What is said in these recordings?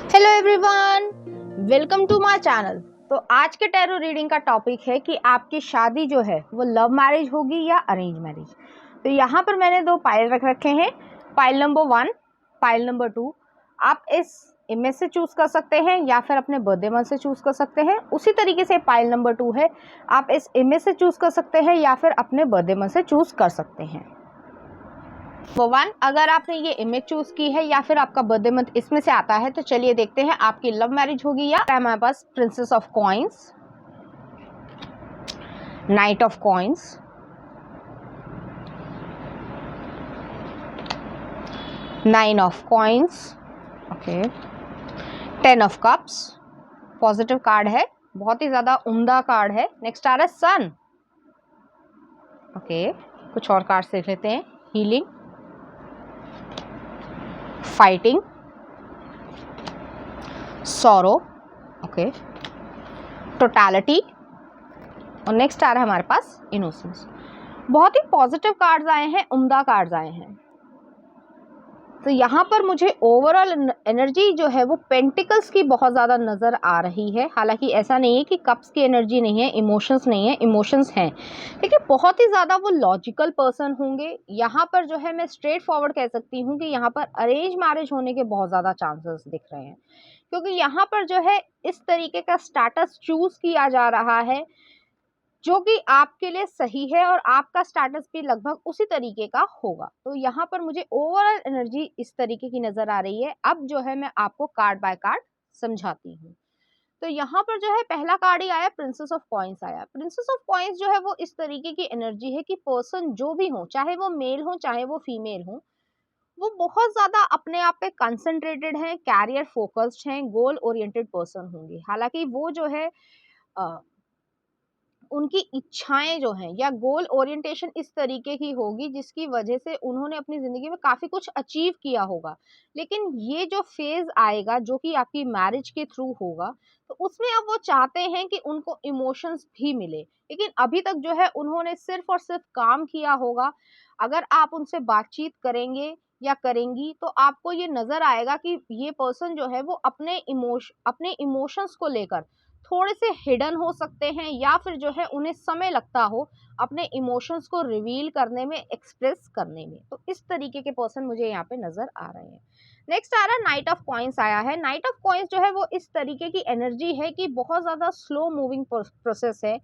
Hello everyone, welcome to my channel. तो आज के टैरो रीडिंग का टॉपिक है कि आपकी शादी जो है वो लव मैरिज होगी या अरेंज मैरिज। तो यहाँ पर मैंने दो पाइल रख रखे हैं, पाइल नंबर 1, पाइल नंबर 2। आप इस इमेज से चूज कर सकते हैं या फिर अपने बर्थडे मंथ से चूज कर सकते हैं। उसी तरीके से पाइल नंबर 2 है, आप इस इमेज से चूज कर सकते हैं या फिर अपने बर्थडे मंथ से चूज कर सकते हैं। नंबर 1, अगर आपने ये इमेज चूज की है या फिर आपका बर्थडे मंथ इसमें से आता है तो चलिए देखते हैं आपकी लव मैरिज होगी या। हमारे पास princess of coins, knight of coins, nine of coins, okay, 10 of cups, positive card है, बहुत ही ज्यादा उम्दा कार्ड है। नेक्स्ट आ रहा है सन, ओके, कुछ और कार्ड देख लेते हैं। Healing, fighting, sorrow, okay, totality, और नेक्स्ट आ रहा है हमारे पास इनोसेंस। बहुत ही पॉजिटिव कार्ड्स आए हैं, उम्दा कार्ड्स आए हैं। तो यहाँ पर मुझे ओवरऑल एनर्जी जो है वो पेंटिकल्स की बहुत ज़्यादा नज़र आ रही है। हालांकि ऐसा नहीं है कि कप्स की एनर्जी नहीं है, इमोशंस नहीं है, इमोशंस हैं, लेकिन बहुत ही ज़्यादा वो लॉजिकल पर्सन होंगे। यहाँ पर जो है मैं स्ट्रेट फॉरवर्ड कह सकती हूँ कि यहाँ पर अरेंज मैरिज होने के बहुत ज़्यादा चांसेस दिख रहे हैं, क्योंकि यहाँ पर जो है इस तरीके का स्टेटस चूज किया जा रहा है जो कि आपके लिए सही है और आपका स्टेटस भी लगभग उसी तरीके का होगा। तो यहाँ पर मुझे ओवरऑल एनर्जी इस तरीके की नजर आ रही है। अब जो है मैं आपको कार्ड बाय कार्ड समझाती हूँ। तो यहाँ पर जो है पहला कार्ड ही आया, प्रिंसेस ऑफ कॉइंस आया। प्रिंसेस ऑफ कॉइंस जो है वो इस तरीके की एनर्जी है कि पर्सन जो भी हो, चाहे वो मेल हो चाहे वो फीमेल हो, वो बहुत ज्यादा अपने आप पे कंसंट्रेटेड है, कैरियर फोकस्ड है, गोल ओरिएंटेड पर्सन होंगे। हालांकि वो जो है उनकी इच्छाएं जो हैं या गोल ओरिएंटेशन इस तरीके की होगी जिसकी वजह से उन्होंने अपनी जिंदगी में काफी कुछ अचीव किया होगा। लेकिन ये जो फेज आएगा जो कि आपकी मैरिज के थ्रू होगा, तो उसमें अब वो चाहते हैं कि उनको इमोशंस भी मिले, लेकिन अभी तक जो है उन्होंने सिर्फ और सिर्फ काम किया होगा। अगर आप उनसे बातचीत करेंगे या करेंगी तो आपको ये नजर आएगा कि ये पर्सन जो है वो अपने इमोशंस को लेकर थोड़े से हिडन हो सकते हैं, या फिर जो है उन्हें समय लगता हो अपने इमोशंस को रिवील करने में, एक्सप्रेस करने में। तो इस तरीके के पर्सन मुझे यहाँ पे नजर आ रहे हैं। नेक्स्ट आ रहा है नाइट ऑफ कॉइंस आया है। नाइट ऑफ कॉइंस जो है वो इस तरीके की एनर्जी है कि बहुत ज्यादा स्लो मूविंग प्रोसेस है।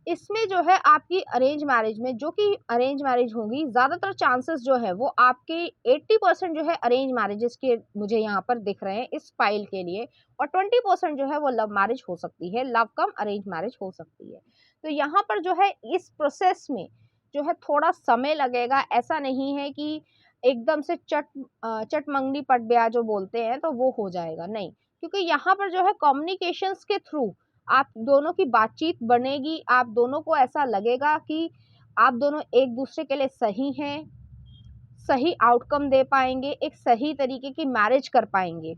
इसमें जो है आपकी अरेंज मैरिज में, जो कि अरेंज मैरिज होगी, ज्यादातर चांसेस जो है वो आपके 80% जो है अरेंज मैरिजेस के मुझे यहाँ पर दिख रहे हैं इस फाइल के लिए, और 20% जो है वो लव मैरिज हो सकती है, लव कम अरेंज मैरिज हो सकती है। तो यहाँ पर जो है इस प्रोसेस में जो है थोड़ा समय लगेगा। ऐसा नहीं है कि एकदम से चट मंगनी पट ब्याह जो बोलते हैं तो वो हो जाएगा, नहीं, क्योंकि यहाँ पर जो है कम्युनिकेशंस के थ्रू आप दोनों की बातचीत बनेगी। आप दोनों को ऐसा लगेगा कि आप दोनों एक दूसरे के लिए सही हैं, सही आउटकम दे पाएंगे, एक सही तरीके की मैरिज कर पाएंगे,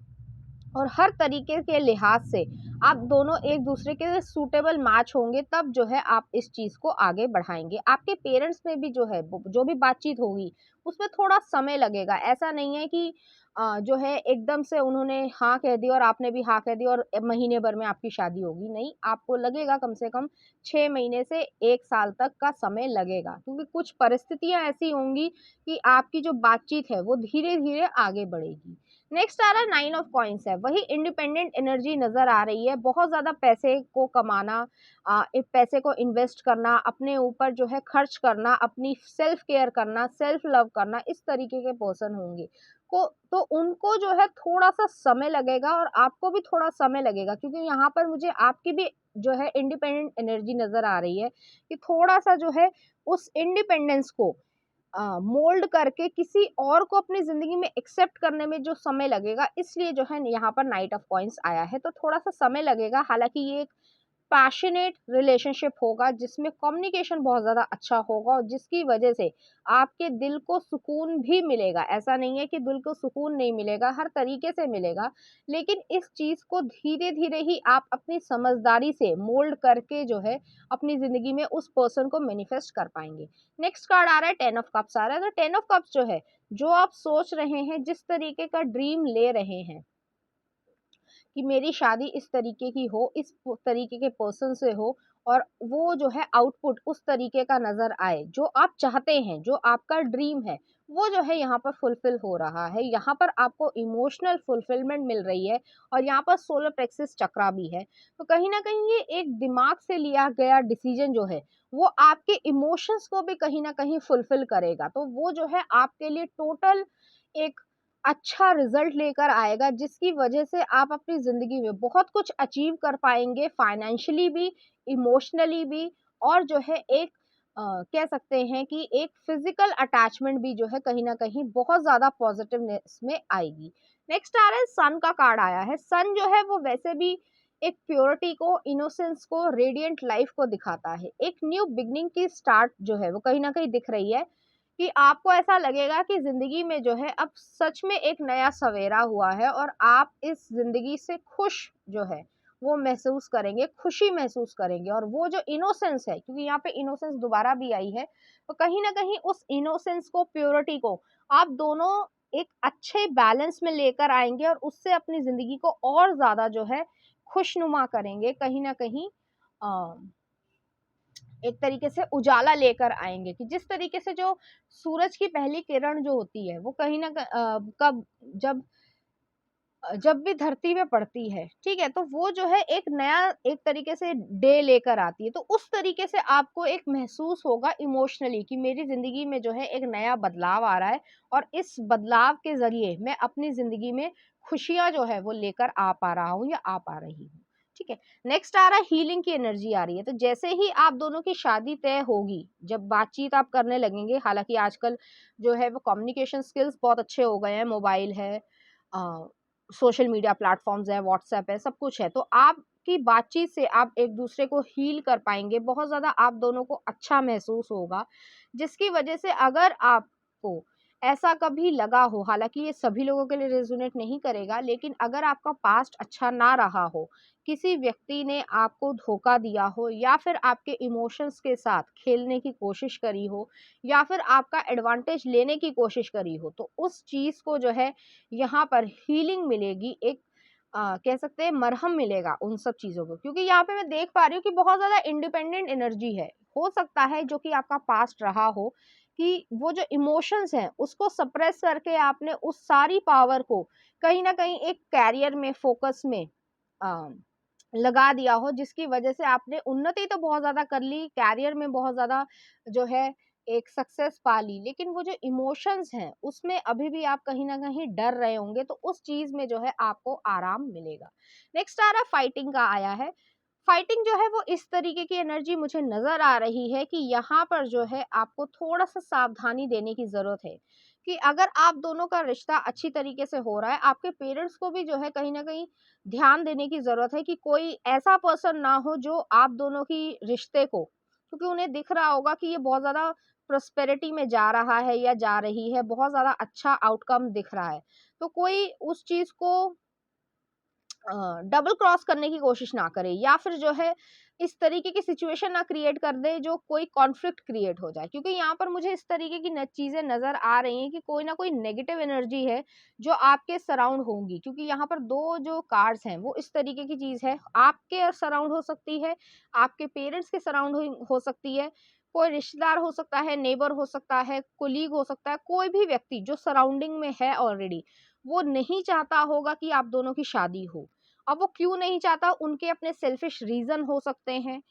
और हर तरीके के लिहाज से आप दोनों एक दूसरे के सूटेबल मैच होंगे। तब जो है आप इस चीज को आगे बढ़ाएंगे। आपके पेरेंट्स में भी जो है जो भी बातचीत होगी उसमें थोड़ा समय लगेगा। ऐसा नहीं है कि जो है एकदम से उन्होंने हाँ कह दी और आपने भी हाँ कह दी और महीने भर में आपकी शादी होगी, नहीं, आपको लगेगा कम से कम 6 महीने से 1 साल तक का समय लगेगा, क्योंकि कुछ परिस्थितियां ऐसी होंगी कि आपकी जो बातचीत है वो धीरे धीरे आगे बढ़ेगी। नेक्स्ट आ रहा है नाइन ऑफ कॉइंस है। वही इंडिपेंडेंट एनर्जी नजर आ रही है, बहुत ज्यादा पैसे को कमाना, पैसे को इन्वेस्ट करना, अपने ऊपर जो है खर्च करना, अपनी सेल्फ केयर करना, सेल्फ लव करना, इस तरीके के पर्सन होंगे को। तो उनको जो है थोड़ा सा समय लगेगा और आपको भी थोड़ा समय लगेगा, क्योंकि यहाँ पर मुझे आपकी भी जो है इंडिपेंडेंट एनर्जी नजर आ रही है कि थोड़ा सा जो है उस इंडिपेंडेंस को मोल्ड करके किसी और को अपनी जिंदगी में एक्सेप्ट करने में जो समय लगेगा, इसलिए जो है यहाँ पर नाइट ऑफ कॉइंस आया है। तो थोड़ा सा समय लगेगा। हालांकि ये एक पैशनेट रिलेशनशिप होगा जिसमें कम्युनिकेशन बहुत ज़्यादा अच्छा होगा और जिसकी वजह से आपके दिल को सुकून भी मिलेगा। ऐसा नहीं है कि दिल को सुकून नहीं मिलेगा, हर तरीके से मिलेगा, लेकिन इस चीज़ को धीरे धीरे ही आप अपनी समझदारी से मोल्ड करके जो है अपनी ज़िंदगी में उस पर्सन को मैनिफेस्ट कर पाएंगे। नेक्स्ट कार्ड आ रहा है 10 ऑफ कप्स आ रहा है। तो 10 ऑफ कप्स जो है, जो आप सोच रहे हैं, जिस तरीके का ड्रीम ले रहे हैं, कि मेरी शादी इस तरीके की हो, इस तरीके के पर्सन से हो और वो जो है आउटपुट उस तरीके का नज़र आए, जो आप चाहते हैं, जो आपका ड्रीम है, वो जो है यहाँ पर फुलफिल हो रहा है। यहाँ पर आपको इमोशनल फुलफिलमेंट मिल रही है और यहाँ पर सोलर प्लेक्सिस चक्रा भी है। तो कहीं न कहीं ये एक दिमाग से लिया गया डिसीजन जो है, वो आपके इमोशंस को भी कहीं न कहीं फुलफिल करेगा। तो वो जो है आपके लिए टोटल एक अच्छा रिजल्ट लेकर आएगा, जिसकी वजह से आप अपनी ज़िंदगी में बहुत कुछ अचीव कर पाएँगे, फाइनेंशियली भी, इमोशनली भी और जो है एक कह सकते हैं कि एक फिज़िकल अटैचमेंट भी जो है कहीं न कहीं बहुत ज़्यादा पॉज़िटिवनेस में आएगी। नेक्स्ट आ रहा है सन का कार्ड आया है। सन जो है वो वैसे भी एक प्योरिटी को, इनोसेंस को, रेडिएंट लाइफ़ को दिखाता है। एक न्यू बिगिनिंग की स्टार्ट जो है वो कहीं न कहीं दिख रही है कि आपको ऐसा लगेगा कि ज़िंदगी में जो है अब सच में एक नया सवेरा हुआ है और आप इस ज़िंदगी से खुश जो है वो महसूस करेंगे, खुशी महसूस करेंगे और वो जो इनोसेंस है, क्योंकि यहाँ पे इनोसेंस दोबारा भी आई है, तो कहीं न कहीं उस इनोसेंस को, प्योरिटी को आप दोनों एक अच्छे बैलेंस में लेकर आएँगे और उससे अपनी ज़िंदगी को और ज़्यादा जो है खुशनुमा करेंगे, कहीं न कहीं अ एक तरीके से उजाला लेकर आएँगे कि जिस तरीके से जो सूरज की पहली किरण जो होती है, वो कहीं न कब जब जब भी धरती पे पड़ती है, ठीक है? तो वो जो है एक नया एक तरीके से डे लेकर आती है। तो उस तरीके से आपको एक महसूस होगा इमोशनली कि मेरी ज़िंदगी में जो है एक नया बदलाव आ रहा है और इस बदलाव के ज़रिए मैं अपनी ज़िंदगी में खुशियाँ जो है वो लेकर आ पा रहा हूँ या आ पा रही हूँ, ठीक है? नेक्स्ट आ रहा है हीलिंग की एनर्जी आ रही है। तो जैसे ही आप दोनों की शादी तय होगी, जब बातचीत आप करने लगेंगे, हालाँकि आजकल जो है वो कम्युनिकेशन स्किल्स बहुत अच्छे हो गए हैं, मोबाइल है अ सोशल मीडिया प्लेटफ़ॉर्म्स है, व्हाट्सएप है, सब कुछ है। तो आपकी बातचीत से आप एक-दूसरे को हील कर पाएँगे, बहुत ज़्यादा आप दोनों को अच्छा महसूस होगा, जिसकी वजह से अगर आपको ऐसा कभी लगा हो, हालाँकि ये सभी लोगों के लिए रेज़ोनेट नहीं करेगा, लेकिन अगर आपका पास्ट अच्छा ना रहा हो, किसी व्यक्ति ने आपको धोखा दिया हो या फिर आपके इमोशंस के साथ खेलने की कोशिश करी हो या फिर आपका एडवांटेज लेने की कोशिश करी हो, तो उस चीज़ को जो है यहाँ पर हीलिंग मिलेगी, एक कह सकते हैं मरहम मिलेगा उन सब चीज़ों को, क्योंकि यहाँ पे मैं देख पा रही हूँ कि बहुत ज़्यादा इंडिपेंडेंट एनर्जी है। हो सकता है जो कि आपका पास्ट रहा हो कि वो जो इमोशंस हैं उसको सप्रेस करके आपने उस सारी पावर को कहीं न कहीं एक करियर में, फ़ोकस में अ, लगा दिया हो, जिसकी वजह से आपने उन्नति तो बहुत ज़्यादा कर ली, करियर में बहुत ज़्यादा जो है एक सक्सेस पा ली, लेकिन वो जो इमोशंस हैं, उसमें अभी भी आप कहीं न कहीं डर रहे होंगे, तो उस चीज़ में जो है आपको आराम मिलेगा। नेक्स्ट आ रहा है फाइटिंग का आया है। फाइटिंग जो है वो इस तरीके की एनर्जी मुझे नज़र आ रही है कि यहाँ पर जो है आपको थोड़ा-सा सावधानी देने की ज़रूरत है, कि अगर आप दोनों का रिश्ता अच्छी तरीके से हो रहा है, आपके पेरेंट्स को भी जो है कहीं न कहीं ध्यान देने की ज़रूरत है कि कोई ऐसा पर्सन ना हो जो आप दोनों की रिश्ते को, क्योंकि उन्हें दिख रहा होगा कि ये बहुत ज़्यादा प्रॉस्पेरिटी में जा रहा है या जा रही है, बहुत ज़्यादा अच्छा आउटकम दिख रहा है। तो कोई उस चीज़ को डबल क्रॉस करने की कोशिश ना करे या फिर जो है इस तरीके की सिचुएशन ना क्रिएट कर दे जो कोई कॉन्फ्लिक्ट क्रिएट हो जाए, क्योंकि यहाँ पर मुझे इस तरीके की चीजें नजर आ रही हैं कि कोई ना कोई नेगेटिव एनर्जी है जो आपके सराउंड होंगी, क्योंकि यहाँ पर दो जो कार्ड्स हैं वो इस तरीके की चीज है, आपके सराउंड हो सकती है, आपके पेरेंट्स के सराउंड हो सकती है, कोई रिश्तेदार हो सकता है, नेबर हो सकता है, कोलीग हो सकता है, कोई भी व्यक्ति जो सराउंडिंग में है ऑलरेडी, वो नहीं चाहता होगा कि आप दोनों की शादी हो। अब वो क्यों नहीं चाहता, उनके अपने सेल्फिश रीज़न हो सकते हैं।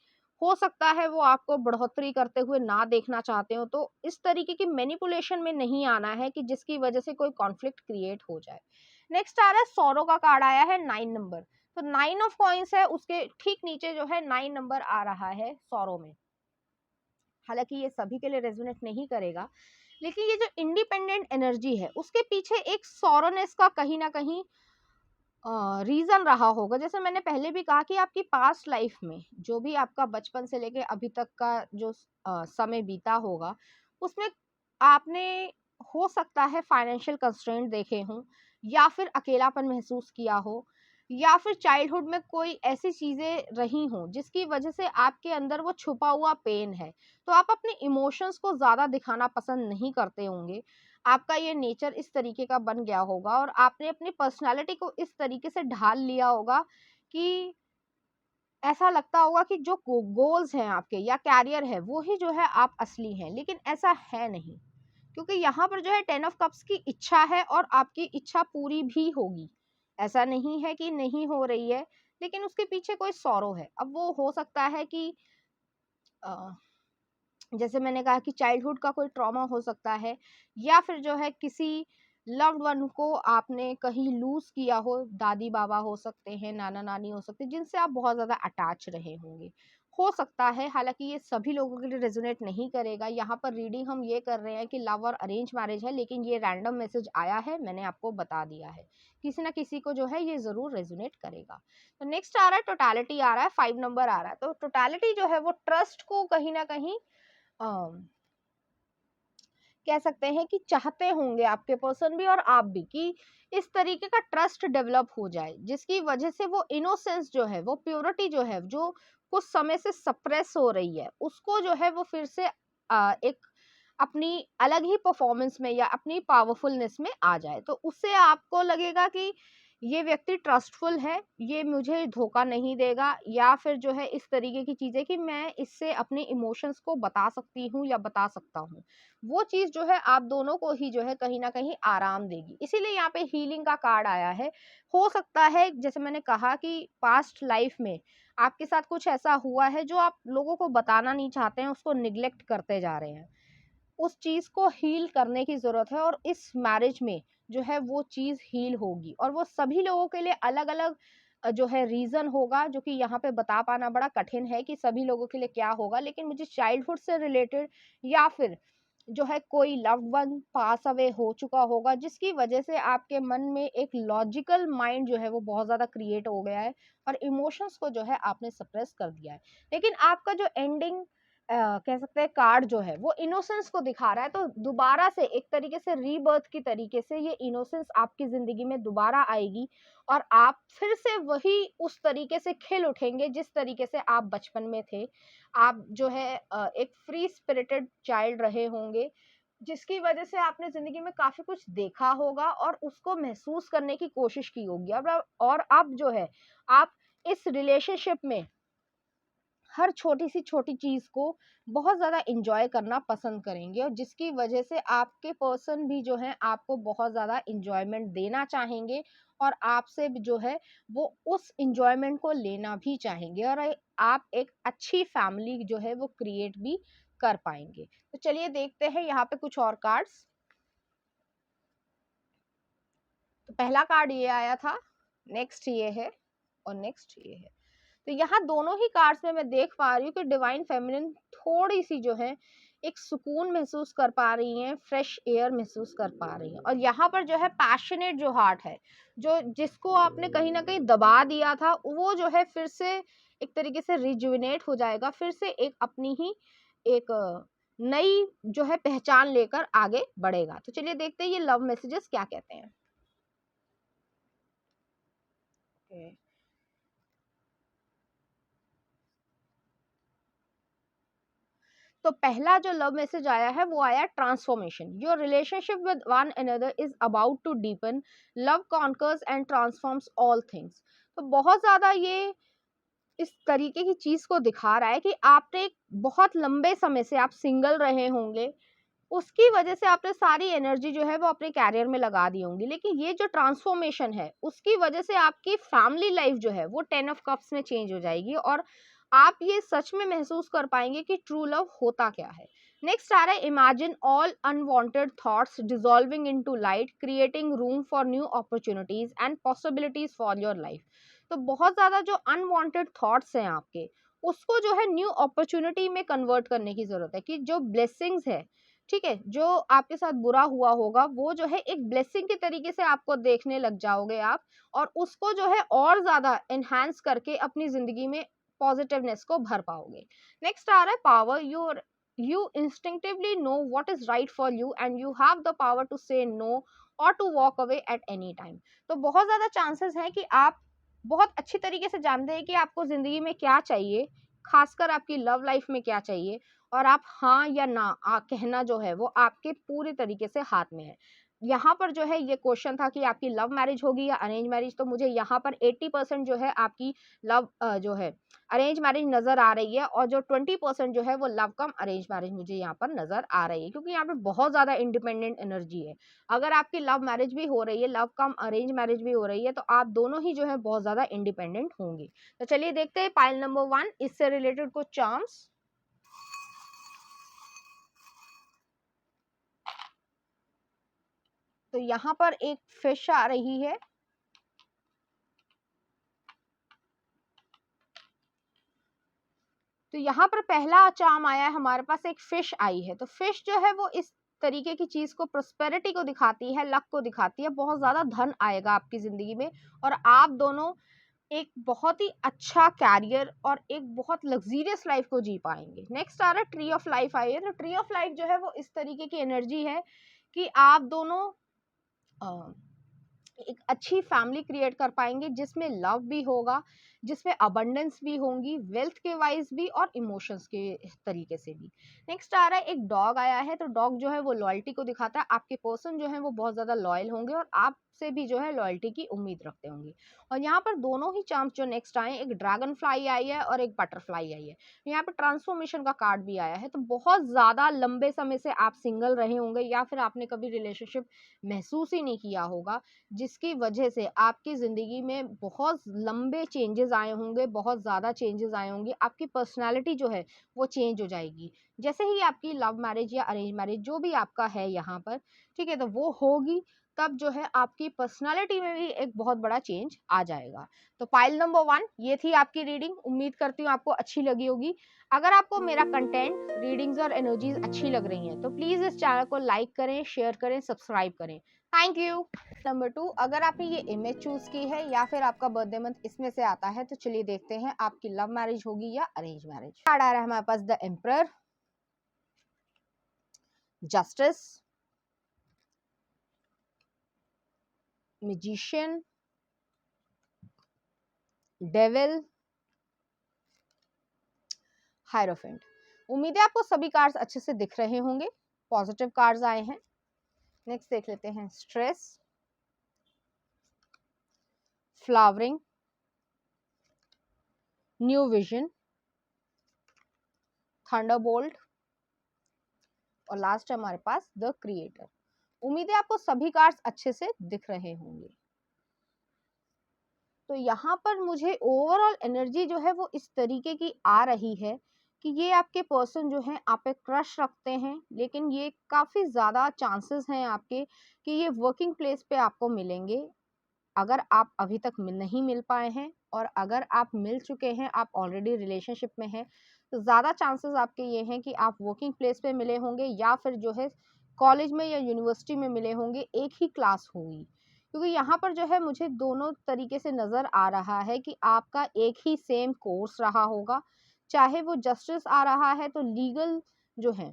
हो सकता है वो आपको बढ़ोतरी करते हुए ना देखना चाहते हो, तो इस तरीके की मैनिपुलेशन में नहीं आना है कि जिसकी वजह से कोई कॉन्फ्लिक्ट क्रिएट हो जाए। नेक्स्ट आ रहा है सौरो का कार्ड आया है 9 नंबर। तो 9 ऑफ कॉइन्स है, उसके ठीक नीचे जो है 9 नंबर आ रहा है सौरो में। हालाँकि ये सभी के लिए रेज़ोनेट नहीं करेगा, लेकिन ये जो इंडिपेंडेंट एनर्जी है, उसके पीछे एक सौरोनेस का कहीं न कहीं रीज़न रहा होगा। जैसे मैंने पहले भी कहा कि आपकी पास्ट लाइफ में जो भी आपका बचपन से लेके अभी तक का जो समय बीता होगा, उसमें आपने हो सकता है फाइनेंशियल कंस्ट्रेंट देखे हों या फिर अकेलापन महसूस किया हो या फिर चाइल्डहुड में कोई ऐसी चीज़ें रही हों जिसकी वजह से आपके अंदर वो छुपा हुआ पेन है। तो आप अपने इमोशंस को ज़्यादा दिखाना पसंद नहीं करते होंगे। आपका ये नेचर इस तरीके का बन गया होगा और आपने अपनी पर्सनालिटी को इस तरीके से ढाल लिया होगा कि ऐसा लगता होगा कि जो गोल्स हैं आपके या कैरियर है वो ही जो है आप असली हैं, लेकिन ऐसा है नहीं। क्योंकि यहाँ पर जो है 10 ऑफ कप्स की इच्छा है और आपकी इच्छा पूरी भी होगी। ऐसा नहीं है कि नहीं हो रही है, लेकिन उसके पीछे कोई सॉरो है। अब वो हो सकता है कि जैसे मैंने कहा कि चाइल्डहुड का कोई ट्रॉमा हो सकता है, या फिर जो है किसी लव्ड वन को आपने कहीं लूज किया हो, दादी बाबा हो सकते हैं, नाना नानी हो सकते हैं, जिनसे आप बहुत ज्यादा अटैच रहे होंगे, हो सकता है। हालांकि ये सभी लोगों के लिए रेजोनेट नहीं करेगा। यहाँ पर रीडिंग हम ये कर रहे हैं कि लव और अरेंज मैरिज है, लेकिन ये रैंडम मैसेज आया है, मैंने आपको बता दिया है, किसी ना किसी को जो है ये जरूर रेजोनेट करेगा। तो नेक्स्ट आ रहा है टोटलिटी, आ रहा है 5 नंबर आ रहा है। तो टोटलिटी जो है वो ट्रस्ट को कहीं ना कहीं कह सकते हैं कि चाहते होंगे आपके पर्सन भी और आप भी, कि इस तरीके का ट्रस्ट डेवलप हो जाए जिसकी वजह से वो इनोसेंस जो है, वो प्योरिटी जो है, जो कुछ समय से सप्रेस हो रही है, उसको जो है वो फिर से एक अपनी अलग ही परफॉर्मेंस में या अपनी पावरफुलनेस में आ जाए। तो उससे आपको लगेगा कि ये व्यक्ति ट्रस्टफुल है, ये मुझे धोखा नहीं देगा, या फिर जो है इस तरीके की चीजें कि मैं इससे अपने इमोशंस को बता सकती हूँ या बता सकता हूँ, वो चीज जो है आप दोनों को ही जो है कहीं ना कहीं आराम देगी। इसीलिए यहाँ पे हीलिंग का कार्ड आया है। हो सकता है जैसे मैंने कहा कि पास्ट लाइफ में आपके साथ कुछ ऐसा हुआ है जो आप लोगों को बताना नहीं चाहते हैं, उसको निग्लेक्ट करते जा रहे हैं, उस चीज को हील करने की जरूरत है। और इस मैरिज में जो है वो चीज हील होगी, और वो सभी लोगों के लिए अलग अलग जो है रीजन होगा, जो कि यहाँ पे बता पाना बड़ा कठिन है कि सभी लोगों के लिए क्या होगा। लेकिन मुझे चाइल्डहुड से रिलेटेड या फिर जो है कोई लव्ड वन पास अवे हो चुका होगा, जिसकी वजह से आपके मन में एक लॉजिकल माइंड जो है वो बहुत ज्यादा क्रिएट हो गया है और इमोशंस को जो है आपने सप्रेस कर दिया है। लेकिन आपका जो एंडिंग कह सकते हैं कार्ड जो है वो इनोसेंस को दिखा रहा है। तो दोबारा से एक तरीके से रीबर्थ की तरीके से ये इनोसेंस आपकी जिंदगी में दोबारा आएगी और आप फिर से वही उस तरीके से खिल उठेंगे जिस तरीके से आप बचपन में थे। आप जो है एक फ्री स्पिरिटेड चाइल्ड रहे होंगे, जिसकी वजह से आपने जिंदगी में काफी कुछ देखा होगा और उसको महसूस करने की कोशिश की होगी। और अब जो है आप इस रिलेशनशिप में हर छोटी सी छोटी चीज को बहुत ज्यादा इंजॉय करना पसंद करेंगे, और जिसकी वजह से आपके पर्सन भी जो है आपको बहुत ज्यादा इंजॉयमेंट देना चाहेंगे और आपसे भी जो है वो उस इंजॉयमेंट को लेना भी चाहेंगे, और आप एक अच्छी फैमिली जो है वो क्रिएट भी कर पाएंगे। तो चलिए देखते हैं यहाँ पे कुछ और कार्ड्स। तो पहला कार्ड ये आया था, नेक्स्ट ये है, और नेक्स्ट ये है। तो यहाँ दोनों ही कार्ड्स में मैं देख पा रही हूँ कि डिवाइन फेमिनिन थोड़ी सी जो है एक सुकून महसूस कर पा रही हैं, फ्रेश एयर महसूस कर पा रही हैं। और यहाँ पर जो है पैशनेट जो हार्ट है, जो जिसको आपने कहीं ना कहीं दबा दिया था, वो जो है फिर से एक तरीके से रिजुविनेट हो जाएगा, फिर से एक अपनी ही एक नई जो है पहचान लेकर आगे बढ़ेगा। तो चलिए देखते हैं ये लव मैसेजेस क्या कहते हैं। Okay. तो पहला जो लव मैसेज आया है वो आया transformation. Your relationship with one another is about to deepen, love conquers and transforms all things. तो बहुत ज्यादा ये इस तरीके की चीज को दिखा रहा है कि आपने एक बहुत लंबे समय से आप सिंगल रहे होंगे, उसकी वजह से आपने सारी एनर्जी जो है वो अपने कैरियर में लगा दी होंगी। लेकिन ये जो ट्रांसफॉर्मेशन है उसकी वजह से आपकी फैमिली लाइफ जो है वो 10 ऑफ कप्स में चेंज हो जाएगी, और आप ये सच में महसूस कर पाएंगे कि ट्रू लव होता क्या है। नेक्स्ट आ रहा है imagine all unwanted thoughts dissolving into light, creating room for new opportunities and possibilities for your life. तो बहुत ज्यादा जो अनवांटेड थॉट्स हैं आपके, उसको जो है न्यू अपॉर्चुनिटी में कन्वर्ट करने की जरूरत है, कि जो ब्लेसिंग्स है, ठीक है, जो आपके साथ बुरा हुआ होगा वो जो है एक ब्लेसिंग के तरीके से आपको देखने लग जाओगे आप, और उसको जो है और ज्यादा एनहांस करके अपनी जिंदगी में पॉजिटिवनेस को भर पाओगे। नेक्स्ट आ रहा है power. You instinctively know what is right for you and you have the power to say no or to walk away at any time. तो बहुत ज्यादा चांसेस है कि आप बहुत अच्छी तरीके से जानते हैं कि आपको जिंदगी में क्या चाहिए, खासकर आपकी लव लाइफ में क्या चाहिए, और आप हाँ या ना कहना जो है वो आपके पूरे तरीके से हाथ में है। यहाँ पर जो है ये क्वेश्चन था कि आपकी लव मैरिज होगी या अरेंज मैरिज, तो मुझे यहाँ पर 80% जो है आपकी लव जो है अरेंज मैरिज नज़र आ रही है, और जो 20% जो है वो लव कम अरेंज मैरिज मुझे यहाँ पर नज़र आ रही है, क्योंकि यहाँ पे बहुत ज़्यादा इंडिपेंडेंट एनर्जी है। अगर आपकी लव मैरिज भी हो रही है, लव कम अरेंज मैरिज भी हो रही है, तो आप दोनों ही जो है बहुत ज़्यादा इंडिपेंडेंट होंगे। तो चलिए देखते हैं पाइल नंबर 1 इससे रिलेटेड कुछ चार्म्स। तो यहाँ पर एक फिश आ रही है, तो यहाँ पर पहला चार्म आया है हमारे पास, एक फिश आई है। तो फिश जो है वो इस तरीके की चीज को, प्रोस्पेरिटी को दिखाती है, लक को दिखाती है, बहुत ज्यादा धन आएगा आपकी जिंदगी में, और आप दोनों एक बहुत ही अच्छा कैरियर और एक बहुत लग्जीरियस लाइफ को जी पाएंगे। नेक्स्ट आ रहा है ट्री ऑफ लाइफ आई है। तो ट्री ऑफ लाइफ जो है वो इस तरीके की एनर्जी है कि आप दोनों एक अच्छी फैमिली क्रिएट कर पाएंगे, जिसमें लव भी होगा, जिसमें अबंडेंस भी होंगी, वेल्थ के वाइज भी और इमोशंस के तरीके से भी। नेक्स्ट आ रहा है एक डॉग आया है। तो डॉग जो है वो लॉयल्टी को दिखाता है, आपके पर्सन जो है वो बहुत ज्यादा लॉयल होंगे और आपसे भी जो है लॉयल्टी की उम्मीद रखते होंगे। और यहाँ पर दोनों ही चांस जो नेक्स्ट आए, एक ड्रैगन फ्लाई आई है और एक बटरफ्लाई आई है। यहाँ पर ट्रांसफॉर्मेशन का कार्ड भी आया है। तो बहुत ज्यादा लंबे समय से आप सिंगल रहे होंगे, या फिर आपने कभी रिलेशनशिप महसूस ही नहीं किया होगा, जिसकी वजह से आपकी ज़िंदगी में बहुत लंबे चेंजेस आए होंगे, बहुत ज़्यादा चेंजेस आए होंगे। आपकी पर्सनैलिटी जो है वो चेंज हो जाएगी। जैसे ही आपकी लव मैरिज या अरेंज मैरिज जो भी आपका है यहाँ पर, ठीक है, तो वो होगी, तब जो है आपकी पर्सनैलिटी में भी एक बहुत बड़ा चेंज आ जाएगा। तो पाइल नंबर 1 ये थी आपकी रीडिंग। उम्मीद करती हूँ आपको अच्छी लगी होगी। अगर आपको मेरा कंटेंट, रीडिंग्स और एनर्जीज अच्छी लग रही हैं, तो प्लीज़ इस चैनल को लाइक करें, शेयर करें, सब्सक्राइब करें। Thank you. नंबर 2, अगर आपने ये इमेज चूज की है या फिर आपका बर्थडे मंथ इसमें से आता है, तो चलिए देखते हैं आपकी लव मैरिज होगी या अरेंज मैरिज। कार्ड आ रहा है हमारे पास the emperor, justice, magician, devil, hierophant. उम्मीद है आपको सभी कार्ड्स अच्छे से दिख रहे होंगे, पॉजिटिव कार्ड्स आए हैं। नेक्स्ट देख लेते हैं stress, flowering, new vision, Thunderbolt, और लास्ट है हमारे पास द क्रिएटर। उम्मीद है आपको सभी कार्ड्स अच्छे से दिख रहे होंगे। तो यहाँ पर मुझे ओवरऑल एनर्जी जो है वो इस तरीके की आ रही है कि ये आपके पर्सन जो हैं आप पे क्रश रखते हैं, लेकिन ये काफ़ी ज़्यादा चांसेस हैं आपके कि ये वर्किंग प्लेस पे आपको मिलेंगे। अगर आप अभी तक नहीं मिल पाए हैं, और अगर आप मिल चुके हैं, आप ऑलरेडी रिलेशनशिप में हैं, तो ज़्यादा चांसेस आपके ये हैं कि आप वर्किंग प्लेस पे मिले होंगे, या फिर जो है कॉलेज में या यूनिवर्सिटी में मिले होंगे, एक ही क्लास होगी। क्योंकि यहाँ पर जो है मुझे दोनों तरीके से नज़र आ रहा है कि आपका एक ही सेम कोर्स रहा होगा, चाहे वो जस्टिस आ रहा है तो लीगल जो है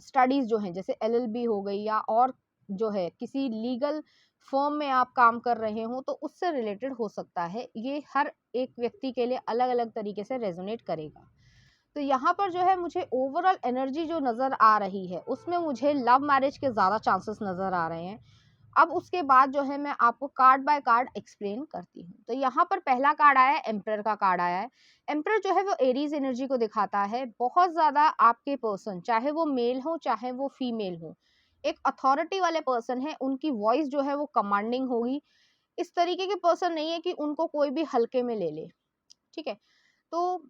स्टडीज जो हैं, जैसे एलएलबी हो गई, या और जो है किसी लीगल फर्म में आप काम कर रहे हो, तो उससे रिलेटेड हो सकता है। ये हर एक व्यक्ति के लिए अलग अलग तरीके से रेजोनेट करेगा। तो यहाँ पर जो है मुझे ओवरऑल एनर्जी जो नज़र आ रही है, उसमें मुझे लव मैरिज के ज़्यादा चांसेस नज़र आ रहे हैं। अब उसके बाद जो है मैं आपको कार्ड बाय कार्ड एक्सप्लेन करती हूँ। तो यहाँ पर पहला कार्ड आया है, एम्परर का कार्ड आया है। एम्परर जो है वो एरीज एनर्जी को दिखाता है। बहुत ज़्यादा आपके पर्सन, चाहे वो मेल हो चाहे वो फीमेल हो, एक अथॉरिटी वाले पर्सन है। उनकी वॉइस जो है वो कमांडिंग होगी। इस तरीके के पर्सन नहीं है कि उनको कोई भी हल्के में ले ले, ठीक है। तो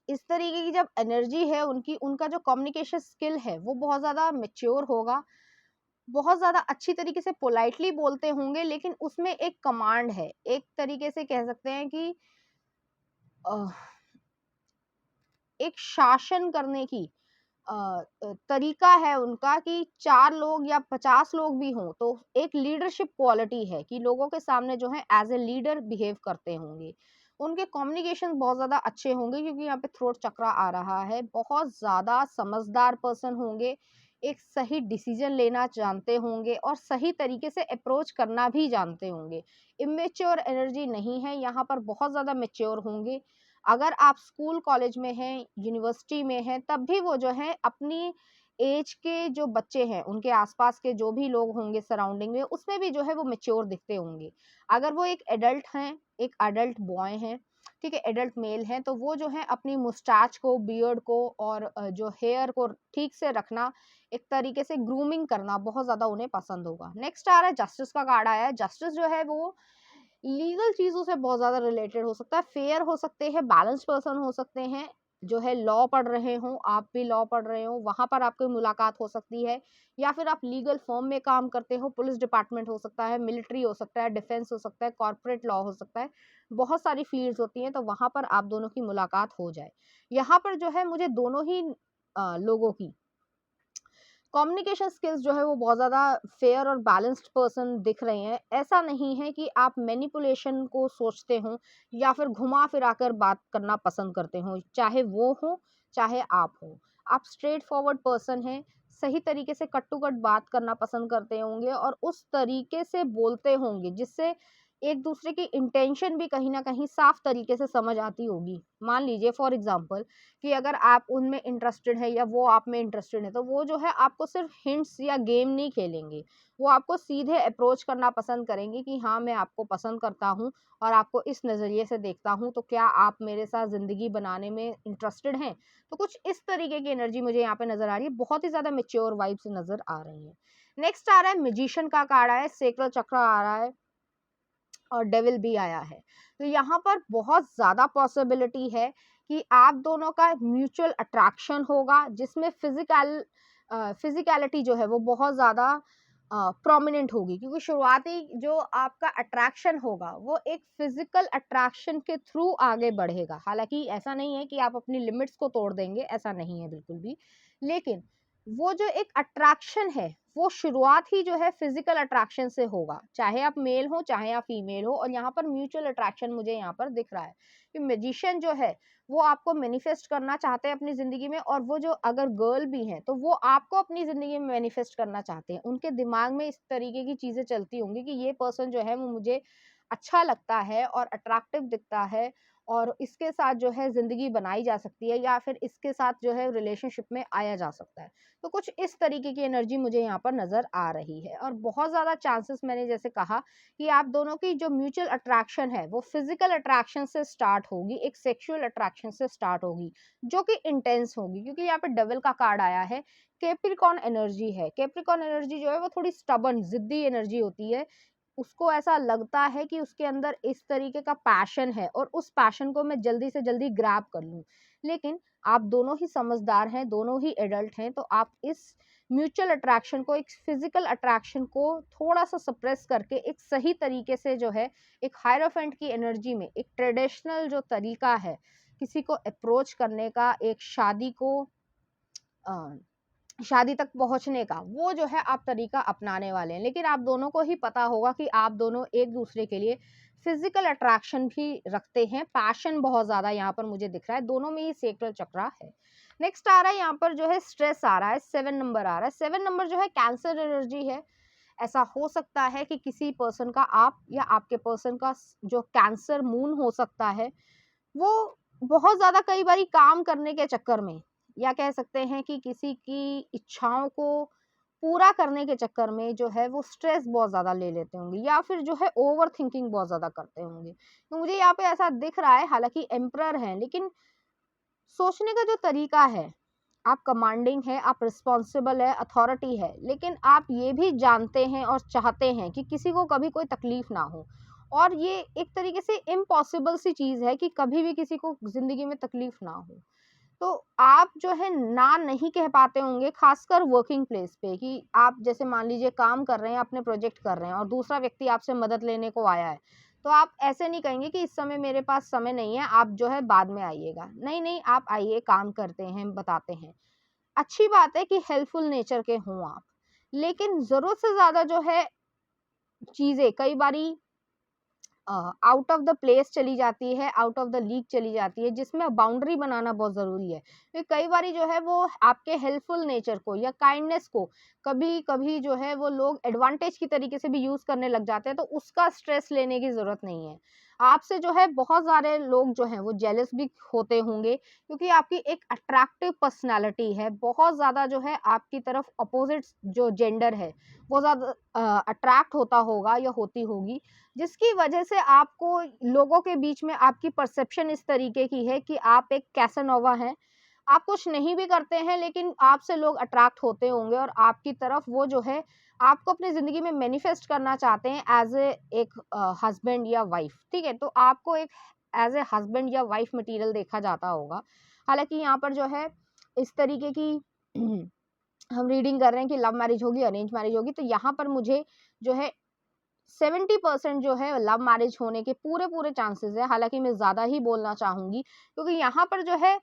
इस तरीके की जब एनर्जी है उनकी, उनका जो कम्युनिकेशन स्किल है वो बहुत ज़्यादा मेच्योर होगा, बहुत ज़्यादा अच्छी तरीके से पोलाइटली बोलते होंगे, लेकिन उसमें एक कमांड है, एक तरीके से कह सकते हैं कि अ, एक शासन करने की तरीका है उनका, कि 4 लोग या 50 लोग भी हों, तो एक लीडरशिप क्वालिटी है कि लोगों के सामने जो है एज ए लीडर बिहेव करते होंगे। उनके कम्युनिकेशन बहुत ज़्यादा अच्छे होंगे, क्योंकि यहाँ पे थ्रोट चक्र आ रहा है। बहुत ज़्यादा समझदार पर्सन होंगे, एक सही डिसीजन लेना जानते होंगे, और सही तरीके से अप्रोच करना भी जानते होंगे। इमेच्योर एनर्जी नहीं है यहाँ पर, बहुत ज़्यादा मेच्योर होंगे। अगर आप स्कूल कॉलेज में हैं, यूनिवर्सिटी में हैं, तब भी वो जो है अपनी एज के जो बच्चे हैं, उनके आसपास के जो भी लोग होंगे सराउंडिंग में, उसमें भी जो है वो मैच्योर दिखते होंगे। अगर वो एक एडल्ट हैं, एक एडल्ट बॉय हैं, ठीक है, एडल्ट मेल हैं, तो वो जो है अपनी मुस्टैच को, बियर्ड को और जो हेयर को ठीक से रखना, एक तरीके से ग्रूमिंग करना बहुत ज़्यादा उन्हें पसंद होगा। नेक्स्ट आ रहा है जस्टिस का कार्ड आया है। जस्टिस जो है वो लीगल चीज़ों से बहुत ज़्यादा रिलेटेड हो सकता है, फेयर हो सकते हैं, बैलेंस्ड पर्सन हो सकते हैं, जो है लॉ पढ़ रहे हों, आप भी लॉ पढ़ रहे हो, वहाँ पर आपकी मुलाकात हो सकती है, या फिर आप लीगल फर्म में काम करते हो, पुलिस डिपार्टमेंट हो सकता है, मिलिट्री हो सकता है, डिफेंस हो सकता है, कॉर्पोरेट लॉ हो सकता है, बहुत सारी फील्ड्स होती हैं, तो वहाँ पर आप दोनों की मुलाकात हो जाए। यहाँ पर जो है मुझे दोनों ही लोगों की कम्युनिकेशन स्किल्स जो है वो बहुत ज़्यादा फेयर और बैलेंस्ड पर्सन दिख रहे हैं। ऐसा नहीं है कि आप मैनिपुलेशन को सोचते हो या फिर घुमा फिरा कर बात करना पसंद करते हो, चाहे वो हो, चाहे आप हो। आप स्ट्रेट फॉरवर्ड पर्सन हैं, सही तरीके से कट टू कट बात करना पसंद करते होंगे और उस तरीके से बोलते होंगे जिससे एक दूसरे की इंटेंशन भी कहीं न कहीं साफ तरीके से समझ आती होगी। मान लीजिए फॉर एग्ज़ाम्पल कि अगर आप उनमें इंटरेस्टेड है या वो आप में इंटरेस्टेड है, तो वो जो है आपको सिर्फ हिंट्स या गेम नहीं खेलेंगे, वो आपको सीधे अप्रोच करना पसंद करेंगे कि हाँ, मैं आपको पसंद करता हूँ और आपको इस नज़रिए से देखता हूँ, तो क्या आप मेरे साथ ज़िंदगी बनाने में इंटरेस्टेड हैं? तो कुछ इस तरीके की एनर्जी मुझे यहाँ पे नज़र आ रही है, बहुत ही ज़्यादा मैच्योर वाइब्स नज़र आ रही हैं। नेक्स्ट आ रहा है मैजिशियन का कार्ड आया है, सेक्रल चक्र आ रहा है और डेविल भी आया है। तो यहाँ पर बहुत ज़्यादा पॉसिबिलिटी है कि आप दोनों का म्यूचुअल अट्रैक्शन होगा, जिसमें फिज़िकैलिटी जो है वो बहुत ज़्यादा प्रोमिनेंट होगी, क्योंकि शुरुआती जो आपका अट्रैक्शन होगा वो एक फिज़िकल अट्रैक्शन के थ्रू आगे बढ़ेगा। हालाँकि ऐसा नहीं है कि आप अपनी लिमिट्स को तोड़ देंगे, ऐसा नहीं है बिल्कुल भी। लेकिन वो जो एक अट्रैक्शन है, वो शुरुआत ही जो है फिजिकल अट्रैक्शन से होगा, चाहे आप मेल हो चाहे आप फीमेल हो, और यहाँ पर म्यूचुअल अट्रैक्शन मुझे यहाँ पर दिख रहा है कि मैजिशियन जो है वो आपको मैनिफेस्ट करना चाहते हैं अपनी जिंदगी में, और वो जो अगर गर्ल भी हैं तो वो आपको अपनी जिंदगी में मैनिफेस्ट करना चाहते हैं। उनके दिमाग में इस तरीके की चीजें चलती होंगी कि ये पर्सन जो है वो मुझे अच्छा लगता है और अट्रैक्टिव दिखता है, और इसके साथ जो है ज़िंदगी बनाई जा सकती है, या फिर इसके साथ जो है रिलेशनशिप में आया जा सकता है। तो कुछ इस तरीके की एनर्जी मुझे यहाँ पर नज़र आ रही है, और बहुत ज़्यादा चांसेस मैंने जैसे कहा कि आप दोनों की जो म्यूचुअल अट्रैक्शन है वो फिजिकल अट्रैक्शन से स्टार्ट होगी, एक सेक्सुअल अट्रैक्शन से स्टार्ट होगी, जो कि इंटेंस होगी, क्योंकि यहाँ पे डबल का कार्ड आया है। कैप्रिकॉर्न एनर्जी है, कैप्रिकॉर्न एनर्जी जो है वो थोड़ी स्टबर्न जिद्दी एनर्जी होती है। उसको ऐसा लगता है कि उसके अंदर इस तरीके का पैशन है और उस पैशन को मैं जल्दी से जल्दी ग्रैब कर लूं। लेकिन आप दोनों ही समझदार हैं, दोनों ही एडल्ट हैं, तो आप इस म्यूचुअल अट्रैक्शन को, एक फिजिकल अट्रैक्शन को थोड़ा सा सप्रेस करके एक सही तरीके से जो है एक हायरोफेंट की एनर्जी में, एक ट्रेडिशनल जो तरीका है किसी को अप्रोच करने का, एक शादी तक पहुंचने का, वो जो है आप तरीका अपनाने वाले हैं। लेकिन आप दोनों को ही पता होगा कि आप दोनों एक दूसरे के लिए फिजिकल अट्रैक्शन भी रखते हैं, पैशन बहुत ज्यादा यहाँ पर मुझे दिख रहा है, दोनों में ही सेक्टल चक्रा है। नेक्स्ट आ रहा है यहाँ पर जो है स्ट्रेस आ रहा है, 7 नंबर आ रहा है। 7 नंबर जो है कैंसर एनर्जी है। ऐसा हो सकता है कि किसी पर्सन का, आप या आपके पर्सन का जो कैंसर मून हो सकता है, वो बहुत ज़्यादा कई बारी काम करने के चक्कर में, या कह सकते हैं कि किसी की इच्छाओं को पूरा करने के चक्कर में जो है वो स्ट्रेस बहुत ज़्यादा ले लेते होंगे, या फिर जो है ओवर थिंकिंग बहुत ज़्यादा करते होंगे। तो मुझे यहाँ पे ऐसा दिख रहा है, हालांकि एम्परर है, लेकिन सोचने का जो तरीका है, आप कमांडिंग है, आप रिस्पॉन्सिबल है, अथॉरिटी है, लेकिन आप ये भी जानते हैं और चाहते हैं कि किसी को कभी कोई तकलीफ ना हो, और ये एक तरीके से इम्पॉसिबल सी चीज़ है कि कभी भी किसी को ज़िंदगी में तकलीफ ना हो। तो आप जो है ना नहीं कह पाते होंगे, खासकर वर्किंग प्लेस पे, कि आप जैसे मान लीजिए काम कर रहे हैं, अपने प्रोजेक्ट कर रहे हैं और दूसरा व्यक्ति आपसे मदद लेने को आया है, तो आप ऐसे नहीं कहेंगे कि इस समय मेरे पास समय नहीं है, आप जो है बाद में आइएगा। नहीं नहीं, आप आइए, काम करते हैं, बताते हैं। अच्छी बात है कि हेल्पफुल नेचर के हों आप, लेकिन जरूरत से ज्यादा जो है चीजें कई बारी आउट ऑफ द प्लेस चली जाती है, आउट ऑफ द लीग चली जाती है, जिसमें बाउंड्री बनाना बहुत ज़रूरी है। तो कई बारी जो है वो आपके हेल्पफुल नेचर को या काइंडनेस को कभी कभी जो है वो लोग एडवांटेज की तरीके से भी यूज़ करने लग जाते हैं, तो उसका स्ट्रेस लेने की ज़रूरत नहीं है। आपसे जो है बहुत सारे लोग जो हैं वो जेलस भी होते होंगे, क्योंकि आपकी एक अट्रैक्टिव पर्सनैलिटी है। बहुत ज़्यादा जो है आपकी तरफ अपोज़िट जो जेंडर है, वो ज़्यादा अट्रैक्ट होता होगा या होती होगी, जिसकी वजह से आपको लोगों के बीच में आपकी परसेप्शन इस तरीके की है कि आप एक कैसानोवा हैं। आप कुछ नहीं भी करते हैं, लेकिन आपसे लोग अट्रैक्ट होते होंगे और आपकी तरफ वो जो है आपको अपनी ज़िंदगी में मैनिफेस्ट करना चाहते हैं एज़ एक हस्बैंड या वाइफ़, ठीक है? तो आपको एक एज़ ए हस्बैंड या वाइफ़ मटीरियल देखा जाता होगा। हालाँकि यहाँ पर जो है इस तरीके की हम रीडिंग कर रहे हैं कि लव मैरिज होगी, अरेंज मैरिज होगी, तो यहाँ पर मुझे जो है 70% जो है लव मैरिज होने के पूरे-पूरे चांसेज़ हैं। हालाँकि मैं ज़्यादा ही बोलना चाहूँगी, क्योंकि यहाँ पर जो है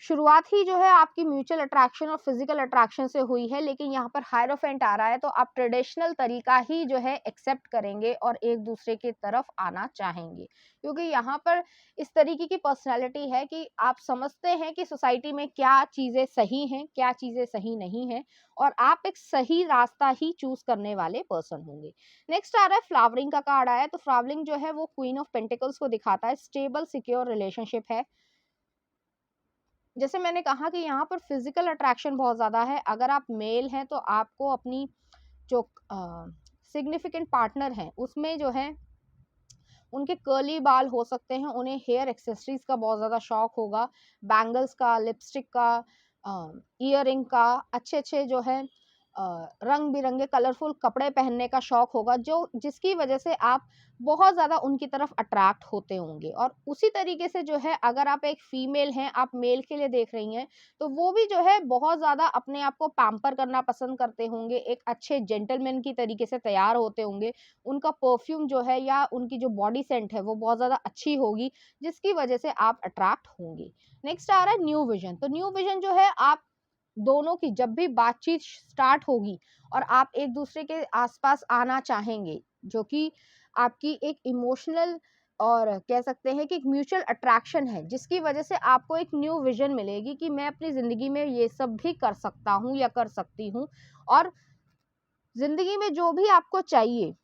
शुरुआत ही जो है आपकी म्यूचुअल अट्रैक्शन और फिजिकल अट्रैक्शन से हुई है, लेकिन यहाँ पर हायरोफेंट आ रहा है, तो आप ट्रेडिशनल तरीका ही जो है एक्सेप्ट करेंगे और एक दूसरे की तरफ आना चाहेंगे, क्योंकि यहाँ पर इस तरीके की पर्सनालिटी है कि आप समझते हैं कि सोसाइटी में क्या चीज़ें सही हैं, क्या चीज़ें सही नहीं हैं, और आप एक सही रास्ता ही चूज करने वाले पर्सन होंगे। नेक्स्ट आ रहा है फ्लावरिंग का कार्ड आया है, तो फ्लावरिंग जो है वो क्वीन ऑफ पेंटिकल्स को दिखाता है। स्टेबल सिक्योर रिलेशनशिप है। जैसे मैंने कहा कि यहाँ पर फिजिकल अट्रैक्शन बहुत ज़्यादा है। अगर आप मेल हैं तो आपको अपनी जो सिग्निफिकेंट पार्टनर हैं उसमें जो है उनके कर्ली बाल हो सकते हैं, उन्हें हेयर एक्सेसरीज का बहुत ज़्यादा शौक होगा, बैंगल्स का, लिपस्टिक का, ईयरिंग का, अच्छे-अच्छे जो है रंग-बिरंगे कलरफुल कपड़े पहनने का शौक होगा, जो जिसकी वजह से आप बहुत ज़्यादा उनकी तरफ अट्रैक्ट होते होंगे। और उसी तरीके से जो है अगर आप एक फीमेल हैं, आप मेल के लिए देख रही हैं, तो वो भी जो है बहुत ज़्यादा अपने आप को पैम्पर करना पसंद करते होंगे, एक अच्छे जेंटलमैन की तरीके से तैयार होते होंगे। उनका परफ्यूम जो है या उनकी जो बॉडी सेंट है वो बहुत ज़्यादा अच्छी होगी, जिसकी वजह से आप अट्रैक्ट होंगे। नेक्स्ट आ रहा है न्यू विज़न। तो न्यू विज़न जो है आप दोनों की जब भी बातचीत स्टार्ट होगी और आप एक दूसरे के आस-पास आना चाहेंगे, जो कि आपकी एक इमोशनल और कह सकते हैं कि एक म्यूचुअल अट्रैक्शन है, जिसकी वजह से आपको एक न्यू विज़न मिलेगी कि मैं अपनी ज़िंदगी में ये सब भी कर सकता हूँ या कर सकती हूँ। और ज़िंदगी में जो भी आपको चाहिए,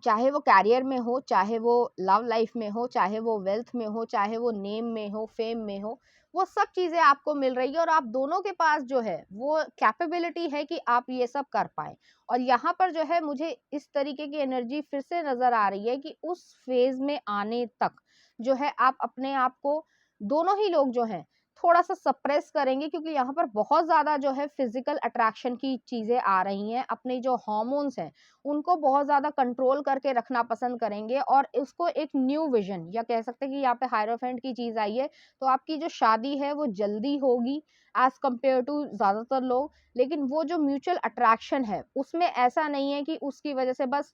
चाहे वो करियर में हो, चाहे वो लव लाइफ में हो, चाहे वो वेल्थ में हो, चाहे वो नेम में हो, फेम में हो, वो सब चीज़ें आपको मिल रही है और आप दोनों के पास जो है वो कैपेबिलिटी है कि आप ये सब कर पाएँ। और यहाँ पर जो है मुझे इस तरीके की एनर्जी फिर से नज़र आ रही है कि उस फ़ेज़ में आने तक जो है आप अपने आप को, दोनों ही लोग जो हैं थोड़ा-सा सप्रेस करेंगे, क्योंकि यहाँ पर बहुत ज़्यादा जो है फ़िज़िकल अट्रैक्शन की चीज़ें आ रही हैं। अपने जो हार्मोन्स हैं उनको बहुत ज़्यादा कंट्रोल करके रखना पसंद करेंगे और उसको एक न्यू विज़न, या कह सकते हैं कि यहाँ पे हायरोफेंट की चीज़ आई है, तो आपकी जो शादी है वो जल्दी होगी एज़ कम्पेयर टू ज़्यादातर लोग। लेकिन वो जो म्यूचुअल अट्रैक्शन है, उसमें ऐसा नहीं है कि उसकी वज़ह से बस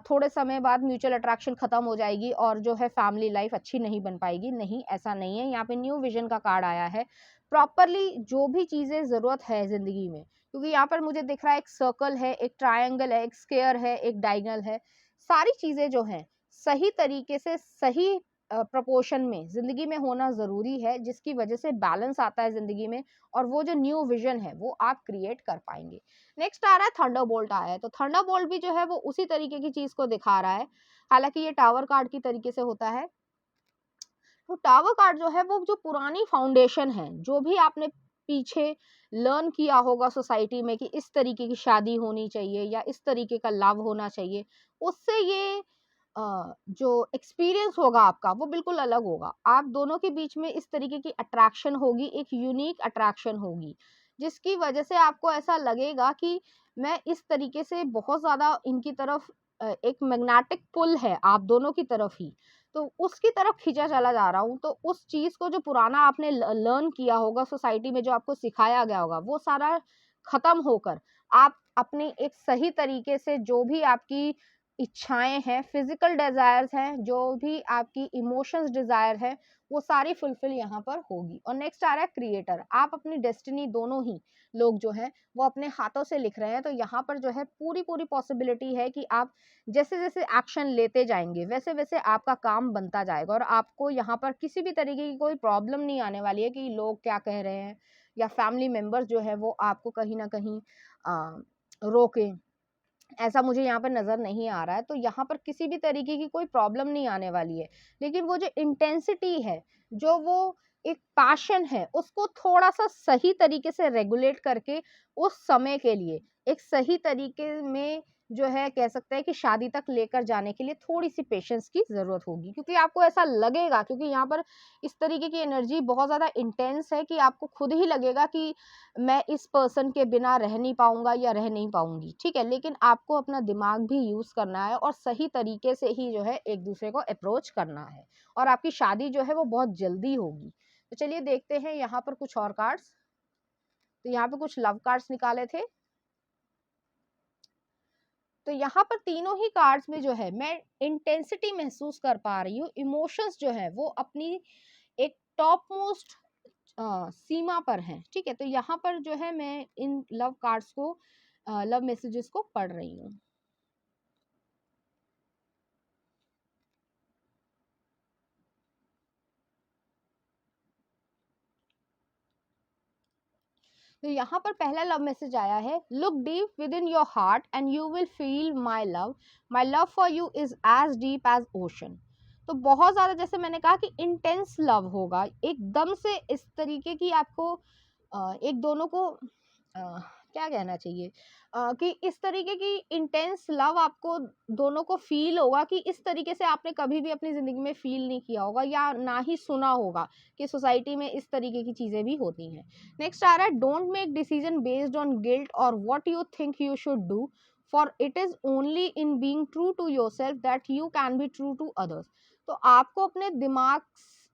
थोड़े समय बाद म्यूचुअल अट्रैक्शन खत्म हो जाएगी और जो है फैमिली लाइफ़ अच्छी नहीं बन पाएगी। नहीं, ऐसा नहीं है। यहाँ पे न्यू विज़न का कार्ड आया है। प्रॉपरली जो भी चीज़ें ज़रूरत है ज़िंदगी में, क्योंकि यहाँ पर मुझे दिख रहा है एक सर्कल है, एक ट्रायंगल है, एक स्क्वायर है, एक डायगोनल है। सारी चीज़ें जो हैं सही तरीके से सही प्रोपोर्शन में ज़िंदगी में होना ज़रूरी है, जिसकी वजह से बैलेंस आता है ज़िंदगी में और वो जो न्यू विज़न है वो आप क्रिएट कर पाएँगे। नेक्स्ट आ रहा है थंडरबोल्ट आया है, तो थंडरबोल्ट भी जो है वो उसी तरीके की चीज़ को दिखा रहा है। हालाँकि ये टावर कार्ड की तरीके से होता है। तो टावर कार्ड जो है वो जो पुरानी फाउंडेशन है, जो भी आपने पीछे लर्न किया होगा सोसाइटी में कि इस तरीके की शादी होनी चाहिए या इस तरीके का लव होना चाहिए, उससे ये जो एक्सपीरियंस होगा आपका वो बिल्कुल अलग होगा। आप दोनों के बीच में इस तरीके की अट्रैक्शन होगी, एक यूनिक अट्रैक्शन होगी, जिसकी वजह से आपको ऐसा लगेगा कि मैं इस तरीके से बहुत ज़्यादा इनकी तरफ एक मैग्नेटिक पुल है आप दोनों की तरफ ही, तो उसकी तरफ खींचा चला जा रहा हूँ। तो उस चीज़ को जो पुराना आपने लर्न किया होगा सोसाइटी में, जो आपको सिखाया गया होगा, वो सारा खत्म होकर आप अपने एक सही तरीके से जो भी आपकी इच्छाएँ हैं, फिज़िकल डिज़ायर्स हैं, जो भी आपकी इमोशंस डिज़ायर है, वो सारी फुलफ़िल यहाँ पर होगी। और नेक्स्ट आ रहा है क्रिएटर। आप अपनी डेस्टिनी दोनों ही लोग जो हैं, वो अपने हाथों से लिख रहे हैं। तो यहाँ पर जो है पूरी-पूरी पॉसिबिलिटी है कि आप जैसे-जैसे एक्शन लेते जाएँगे, वैसे-वैसे आपका काम बनता जाएगा और आपको यहाँ पर किसी भी तरीके की कोई प्रॉब्लम नहीं आने वाली है कि लोग क्या कह रहे हैं या फैमिली मेंबर्स जो है वो आपको कहीं न कहीं रोकें। ऐसा मुझे यहाँ पर नज़र नहीं आ रहा है। तो यहाँ पर किसी भी तरीके की कोई प्रॉब्लम नहीं आने वाली है। लेकिन वो जो इंटेंसिटी है, जो वो एक पैशन है, उसको थोड़ा-सा सही तरीके से रेगुलेट करके उस समय के लिए एक सही तरीके में जो है कह सकते हैं कि शादी तक लेकर जाने के लिए थोड़ी-सी पेशेंस की ज़रूरत होगी। क्योंकि आपको ऐसा लगेगा, क्योंकि यहाँ पर इस तरीके की एनर्जी बहुत ज़्यादा इंटेंस है कि आपको खुद ही लगेगा कि मैं इस पर्सन के बिना रह नहीं पाऊँगा या रह नहीं पाऊँगी, ठीक है? लेकिन आपको अपना दिमाग भी यूज़ करना है और सही तरीके से ही जो है एक-दूसरे को अप्रोच करना है और आपकी शादी जो है वो बहुत जल्दी होगी। तो चलिए देखते हैं यहाँ पर कुछ और कार्ड्स। तो यहाँ पे कुछ लव कार्ड्स निकाले थे। तो यहाँ पर तीनों ही कार्ड्स में जो है मैं इंटेंसिटी महसूस कर पा रही हूँ, इमोशंस जो है वो अपनी एक टॉप मोस्ट सीमा पर हैं, ठीक है? तो यहाँ पर जो है मैं इन लव कार्ड्स को लव मैसेजेस को पढ़ रही हूँ। तो यहाँ पर पहला लव मैसेज आया है, look deep within your heart and you will feel my love for you is as deep as ocean. तो बहुत ज्यादा, जैसे मैंने कहा कि इंटेंस लव होगा, एकदम से इस तरीके की आपको एक दोनों को क्या कहना चाहिए, कि इस तरीके की इंटेंस लव आपको दोनों को फील होगा कि इस तरीके से आपने कभी भी अपनी जिंदगी में फील नहीं किया होगा या ना ही सुना होगा कि सोसाइटी में इस तरीके की चीजें भी होती हैं। नेक्स्ट आ रहा है, don't make decision based on guilt और what you think you should do, for it is only in being true to yourself that you can be true to others. तो आपको अपने दिमाग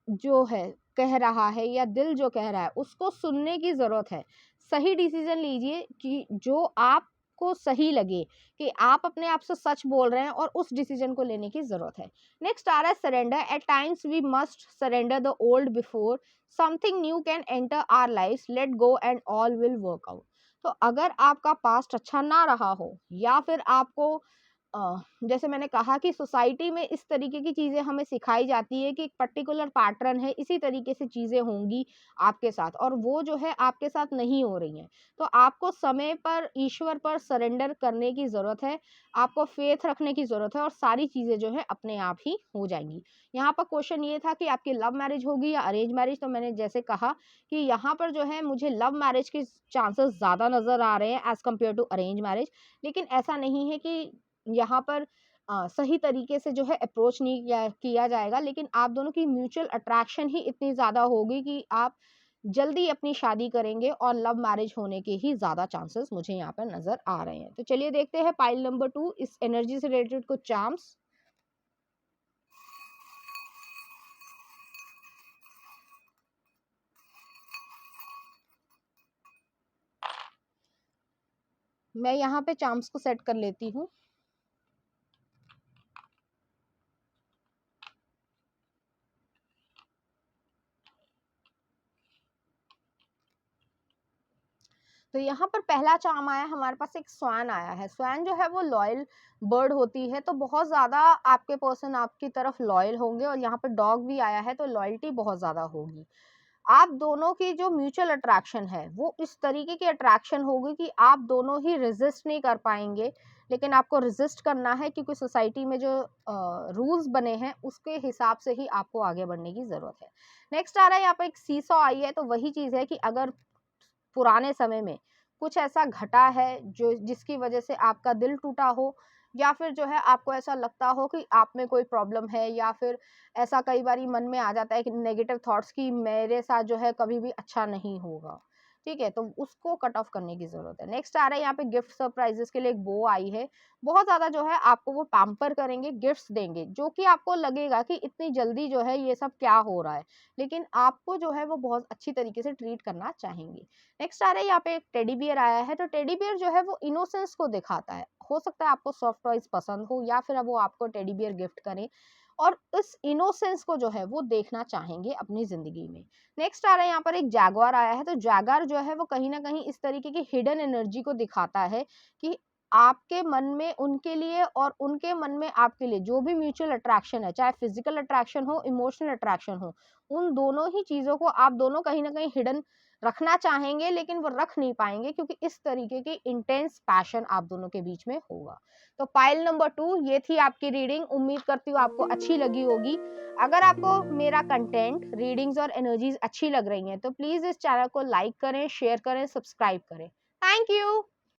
जो है कह रहा है या दिल जो कह रहा है उसको सुनने की जरूरत है। सही डिसीजन लीजिए कि जो आपको सही लगे, कि आप अपने आप से सच बोल रहे हैं और उस डिसीजन को लेने की जरूरत है। नेक्स्ट आ रहा है surrender, at times we must surrender the old before something new can enter our life, let go and all will work out. तो अगर आपका पास्ट अच्छा ना रहा हो या फिर आपको जैसे मैंने कहा कि सोसाइटी में इस तरीके की चीज़ें हमें सिखाई जाती है कि एक पर्टिकुलर पैटर्न है, इसी तरीके से चीज़ें होंगी आपके साथ और वो जो है आपके साथ नहीं हो रही हैं। तो आपको समय पर ईश्वर पर सरेंडर करने की ज़रूरत है, आपको फेथ रखने की ज़रूरत है और सारी चीज़ें जो है अपने आप ही हो जाएँगी। यहाँ पर क्वेश्चन ये था कि आपकी लव मैरिज होगी या अरेंज मैरिज, तो मैंने जैसे कहा कि यहाँ पर जो है मुझे लव मैरिज के चांसेस ज़्यादा नज़र आ रहे हैं as compared to arrange marriage. लेकिन ऐसा नहीं है कि यहाँ पर सही तरीके से जो है अप्रोच नहीं किया जाएगा, लेकिन आप दोनों की म्यूचुअल अट्रैक्शन ही इतनी ज़्यादा होगी कि आप जल्दी अपनी शादी करेंगे और लव मैरिज होने के ही ज़्यादा चांसेस मुझे यहाँ पर नज़र आ रहे हैं। तो चलिए देखते हैं पाइल नंबर 2 इस एनर्जी से रिलेटेड कुछ चार्म्स। मैं यहाँ पे चार्म्स को सेट कर लेती हूँ। तो यहाँ पर पहला चार्म आया, हमारे पास एक स्वैन आया है। स्वैन जो है वो लॉयल बर्ड होती है, तो बहुत ज़्यादा आपके पर्सन आपकी तरफ लॉयल होंगे और यहाँ पर डॉग भी आया है तो लॉयल्टी बहुत ज़्यादा होगी। आप दोनों की जो म्यूचुअल अट्रैक्शन है वो इस तरीके की अट्रैक्शन होगी कि आप दोनों ही रेजिस्ट नहीं कर पाएंगे, लेकिन आपको रेजिस्ट करना है क्योंकि सोसाइटी में जो रूल्स बने हैं उसके हिसाब से ही आपको आगे बढ़ने की ज़रूरत है। नेक्स्ट आ रहा है यहाँ पर एक सीसॉ आई है, तो वही चीज़ है कि अगर पुराने समय में कुछ ऐसा घटा है जो जिसकी वजह से आपका दिल टूटा हो या फिर जो है आपको ऐसा लगता हो कि आप में कोई प्रॉब्लम है या फिर ऐसा कई बारी मन में आ जाता है कि नेगेटिव थॉट्स की मेरे साथ जो है कभी भी अच्छा नहीं होगा, ठीक है? तो उसको कट ऑफ करने की जरूरत है। नेक्स्ट आ रहा है यहाँ पे गिफ्ट सरप्राइजेस के लिए एक बो आई है। बहुत ज्यादा जो है आपको वो पैम्पर करेंगे, गिफ्ट्स देंगे जो कि आपको लगेगा कि इतनी जल्दी जो है ये सब क्या हो रहा है, लेकिन आपको जो है वो बहुत अच्छी तरीके से ट्रीट करना चाहेंगे। नेक्स्ट आ रहा है यहाँ पे एक टेडी बियर आया है, तो टेडी बियर जो है वो इनोसेंस को दिखाता है। हो सकता है आपको सॉफ्ट टॉयज पसंद हो या फिर अब वो आपको टेडी बियर गिफ्ट करें और इस इनोसेंस को जो है वो देखना चाहेंगे अपनी जिंदगी में। नेक्स्ट आ रहा है यहाँ पर एक जैगुआर आया है, तो जैगुआर जो है वो कहीं ना कहीं इस तरीके की हिडन एनर्जी को दिखाता है कि आपके मन में उनके लिए और उनके मन में आपके लिए जो भी म्यूचुअल अट्रैक्शन है, चाहे फिजिकल अट्रैक्शन हो, इमोशनल अट्रैक्शन हो, उन दोनों ही चीजों को आप दोनों कहीं ना कहीं हिडन रखना चाहेंगे लेकिन वो रख नहीं पाएंगे, क्योंकि इस तरीके की इंटेंस पैशन आप दोनों के बीच में होगा। तो पाइल नंबर 2 ये थी आपकी रीडिंग। उम्मीद करती हूँ आपको अच्छी लगी होगी। अगर आपको मेरा कंटेंट, रीडिंग्स और एनर्जीज अच्छी लग रही हैं तो प्लीज इस चैनल को लाइक करें, शेयर करें, सब्सक्राइब करें। Thank you.